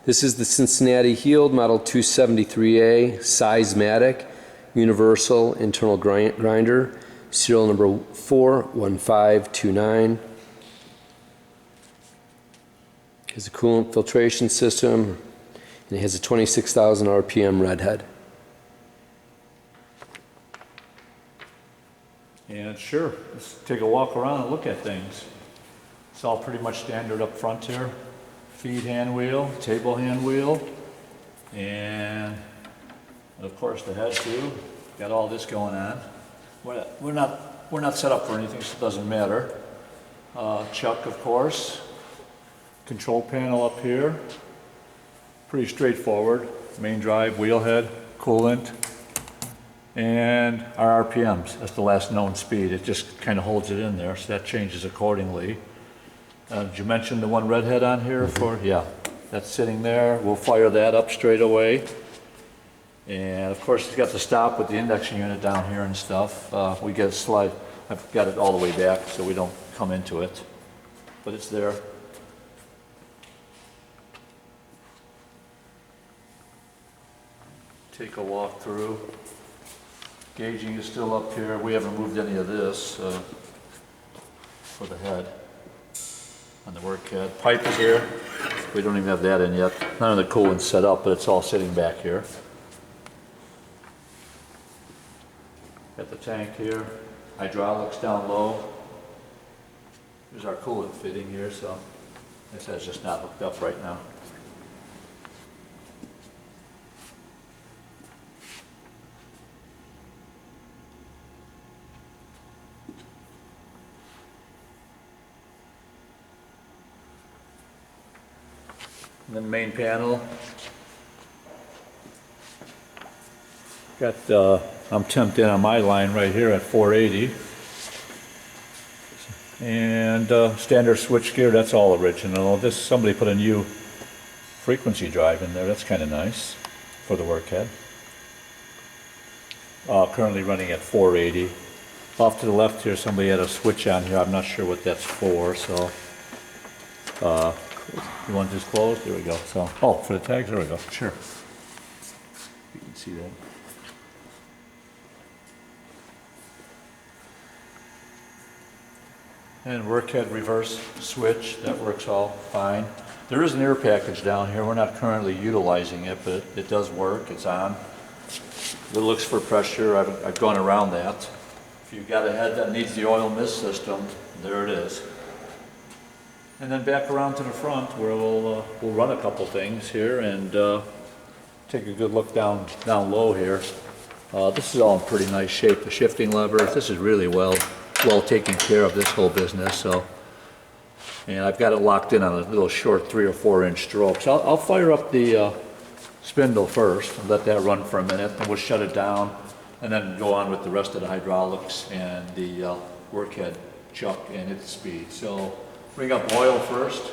This is the Cincinnati Healed Model 273A Size-Matic Universal Internal Grinder, serial number 41529. It has a coolant filtration system, and it has a 26,000 RPM redhead. And sure, let's take a walk around and look at things. It's all pretty much standard up front here. Feed hand wheel, table hand wheel, and of course the head too. Got all this going on. We're not set up for anything, so it doesn't matter. Chuck, of course. Control panel up here. Pretty straightforward. Main drive, wheel head, coolant, and our RPMs. That's the last known speed. It just kind of holds it in there, so that changes accordingly. Did you mention the one redhead on here for? Yeah, that's sitting there. We'll fire that up straight away. And of course, it's got the stop with the induction unit down here and stuff. We get a slide. I've got it all the way back so we don't come into it, but it's there. Take a walk through. Gauging is still up here. We haven't moved any of this for the head on the work head. Pipe is here. We don't even have that in yet. None of the coolant's set up, but it's all sitting back here. Got the tank here. Hydraulics down low. There's our coolant fitting here, so this has just not hooked up right now. And then main panel. Got I'm temped in on my line right here at 480. And standard switch gear, that's all original. This somebody put a new frequency drive in there. That's kind of nice for the workhead. Currently running at 480. Off to the left here, somebody had a switch on here. I'm not sure what that's for, so you want this closed? There we go. So, oh, for the tags, there we go. Sure. You can see that. And workhead reverse switch, that works all fine. There is an air package down here. We're not currently utilizing it, but it does work. It's on. It looks for pressure. I've gone around that. If you've got a head that needs the oil mist system, there it is. And then back around to the front where we'll run a couple things here and take a good look down low here. This is all in pretty nice shape. The shifting levers, this is really well taken care of, this whole business. So, and I've got it locked in on a little short 3 or 4 inch strokes. I'll fire up the spindle first and let that run for a minute, and we'll shut it down and then go on with the rest of the hydraulics and the workhead chuck and its speed. So bring up oil first.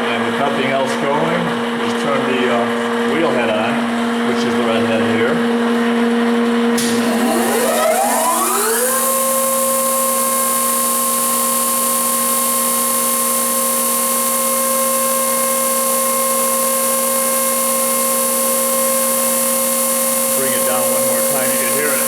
And with nothing else going, just turn the wheel head on, which is the red head here. Bring it down one more time, you can hear it.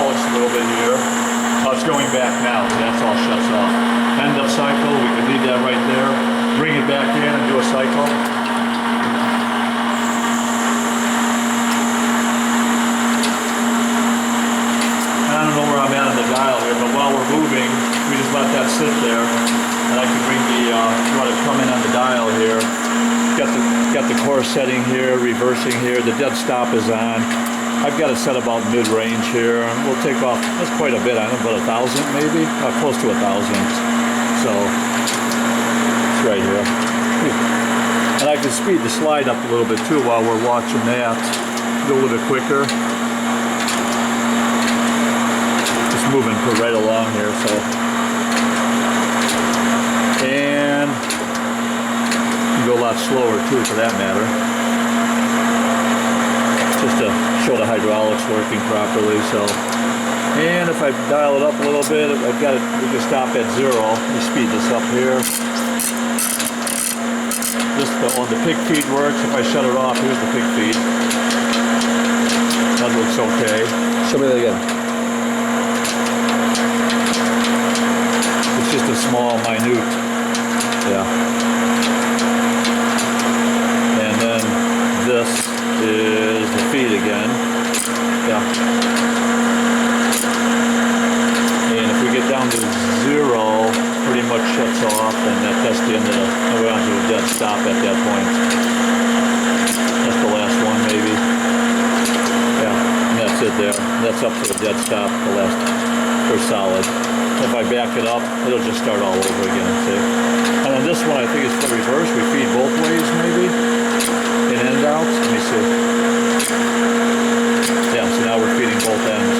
hydraulics a little bit here. Oh, it's going back now, so that's all shuts off. End of cycle, we can leave that right there. Bring it back in and do a cycle. I don't know where I'm at on the dial here, but while we're moving, we just let that sit there. And I can bring the, let it come in on the dial here. Got the course setting here, reversing here, the dead stop is on. I've got it set about mid-range here. We'll take off, that's quite a bit, I don't know, about 1,000 maybe? Close to 1,000. So, it's right here. And I can speed the slide up a little bit too while we're watching that. Go a little bit quicker. Moving right along here, so. And you go a lot slower too, for that matter. Just to show the hydraulics working properly, so. And if I dial it up a little bit, I've got it, we can stop at 0. Let me speed this up here. This, when the pig feed works, if I shut it off, here's the pig feed. That looks okay. Show me that again. It's just a small, minute, yeah. And then this is the feed again, yeah. And if we get down to 0, pretty much shuts off, and that's the end of the, we're on to a dead stop at that point. That's the last one, maybe. Yeah, and that's it there. That's up to a dead stop, the last, we're solid. If I back it up, it'll just start all over again, see? And then this one, I think is for reverse. We feed both ways, maybe? In and out? Let me see. Yeah, so now we're feeding both ends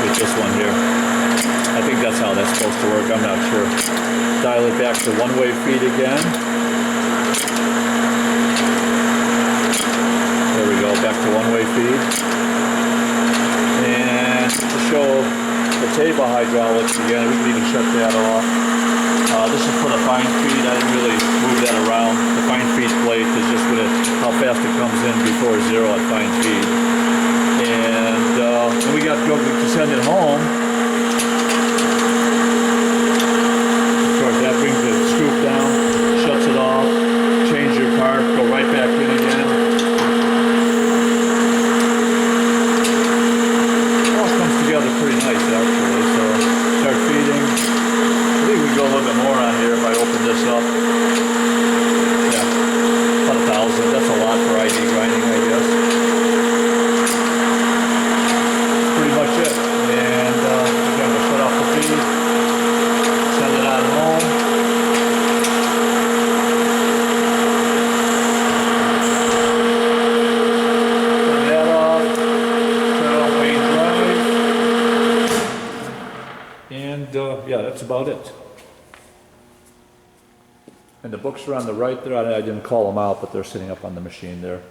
with this one here. I think that's how that's supposed to work. I'm not sure. Dial it back to one-way feed again. There we go, back to one-way feed. And to show the table hydraulics again, we can even shut that off. This is for the fine feed. I didn't really move that around. The fine feed plate is just what how fast it comes in before 0 at fine feed. And we got to send it home. Of course, that brings the scoop down, shuts it off, change your part, go right back in again. Pretty nice actually, so start feeding. I think we can go a little bit more on here if I open this up. Yeah, about 1,000, that's a lot for ID grinding, I guess. Pretty much it. And again, we'll shut off the feed, send it on home. Turn that off, turn off main drive. And yeah, that's about it. And the books are on the right there. I didn't call them out, but they're sitting up on the machine there.